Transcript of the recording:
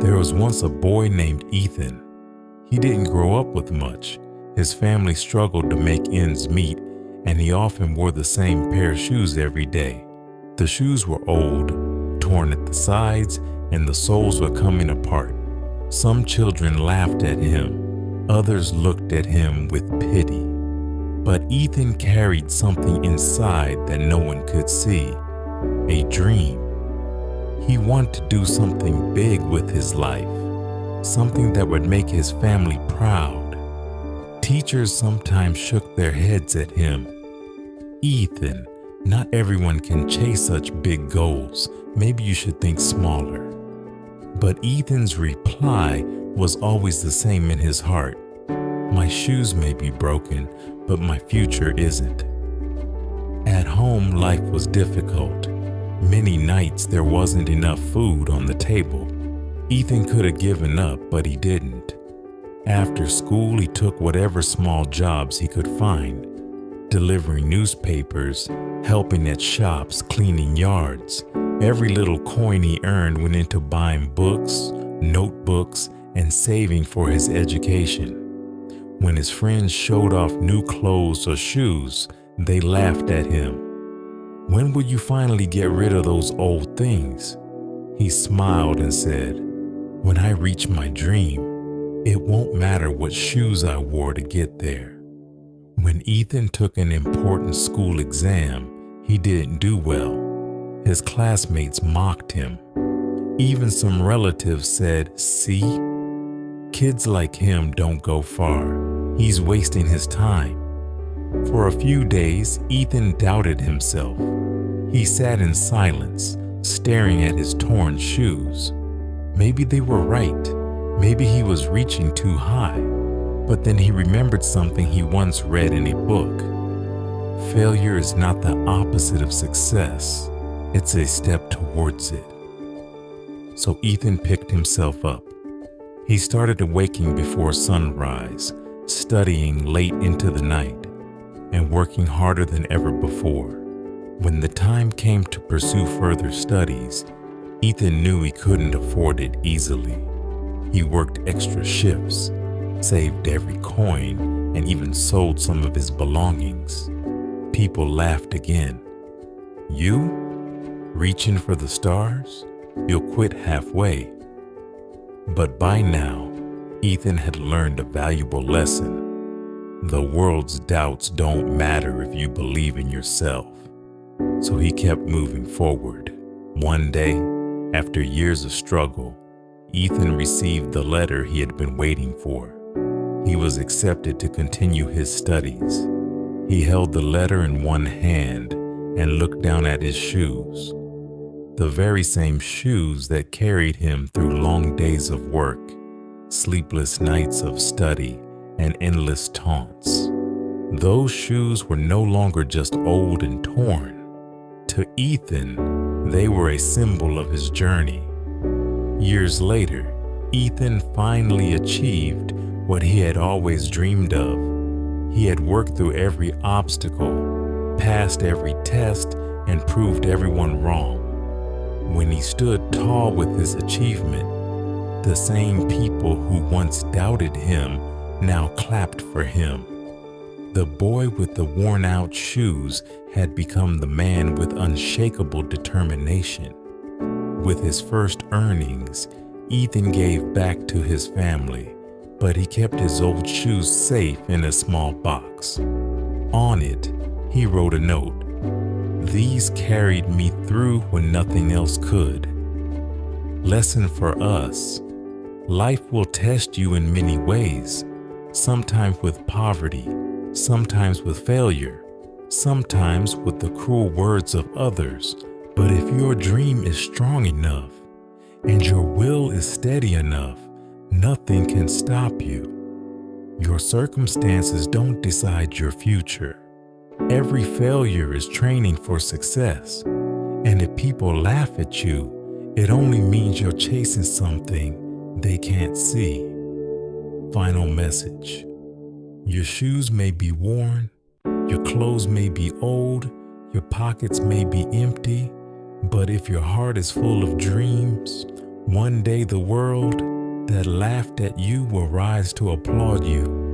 There was once a boy named Ethan. He didn't grow up with much. His family struggled to make ends meet, and he often wore the same pair of shoes every day. The shoes were old, torn at the sides, and the soles were coming apart. Some children laughed at him. Others looked at him with pity. But Ethan carried something inside that no one could see, a dream. He wanted to do something big with his life, something that would make his family proud. Teachers sometimes shook their heads at him. Ethan, not everyone can chase such big goals. Maybe you should think smaller. But Ethan's reply was always the same in his heart. My shoes may be broken, but my future isn't. At home, life was difficult. Many nights there wasn't enough food on the table. Ethan could have given up, but he didn't. After school, he took whatever small jobs he could find, delivering newspapers, helping at shops, cleaning yards. Every little coin he earned went into buying books, notebooks, and saving for his education. When his friends showed off new clothes or shoes, they laughed at him. When will you finally get rid of those old things? He smiled and said, when I reach my dream, it won't matter what shoes I wore to get there. When Ethan took an important school exam, he didn't do well. His classmates mocked him. Even some relatives said, see? Kids like him don't go far. He's wasting his time. For a few days, Ethan doubted himself. He sat in silence, staring at his torn shoes. Maybe they were right. Maybe he was reaching too high. But then he remembered something he once read in a book. Failure is not the opposite of success. It's a step towards it. So Ethan picked himself up. He started waking before sunrise, studying late into the night, and working harder than ever before. When the time came to pursue further studies, Ethan knew he couldn't afford it easily. He worked extra shifts, saved every coin, and even sold some of his belongings. People laughed again. You? Reaching for the stars? You'll quit halfway. But by now, Ethan had learned a valuable lesson. The world's doubts don't matter if you believe in yourself. So he kept moving forward. One day, after years of struggle, Ethan received the letter he had been waiting for. He was accepted to continue his studies. He held the letter in one hand and looked down at his shoes. The very same shoes that carried him through long days of work, sleepless nights of study, and endless taunts. Those shoes were no longer just old and torn. To Ethan, they were a symbol of his journey. Years later, Ethan finally achieved what he had always dreamed of. He had worked through every obstacle, passed every test, and proved everyone wrong. When he stood tall with his achievement, the same people who once doubted him now clapped for him. The boy with the worn-out shoes had become the man with unshakable determination. With his first earnings, Ethan gave back to his family, but he kept his old shoes safe in a small box. On it, he wrote a note. These carried me through when nothing else could. Lesson for us. Life will test you in many ways, sometimes with poverty, sometimes with failure, sometimes with the cruel words of others. But if your dream is strong enough and your will is steady enough, nothing can stop you. Your circumstances don't decide your future. Every failure is training for success. And if people laugh at you, it only means you're chasing something they can't see. Final message. Your shoes may be worn, your clothes may be old, your pockets may be empty, but if your heart is full of dreams, One day the world that laughed at you will rise to applaud you.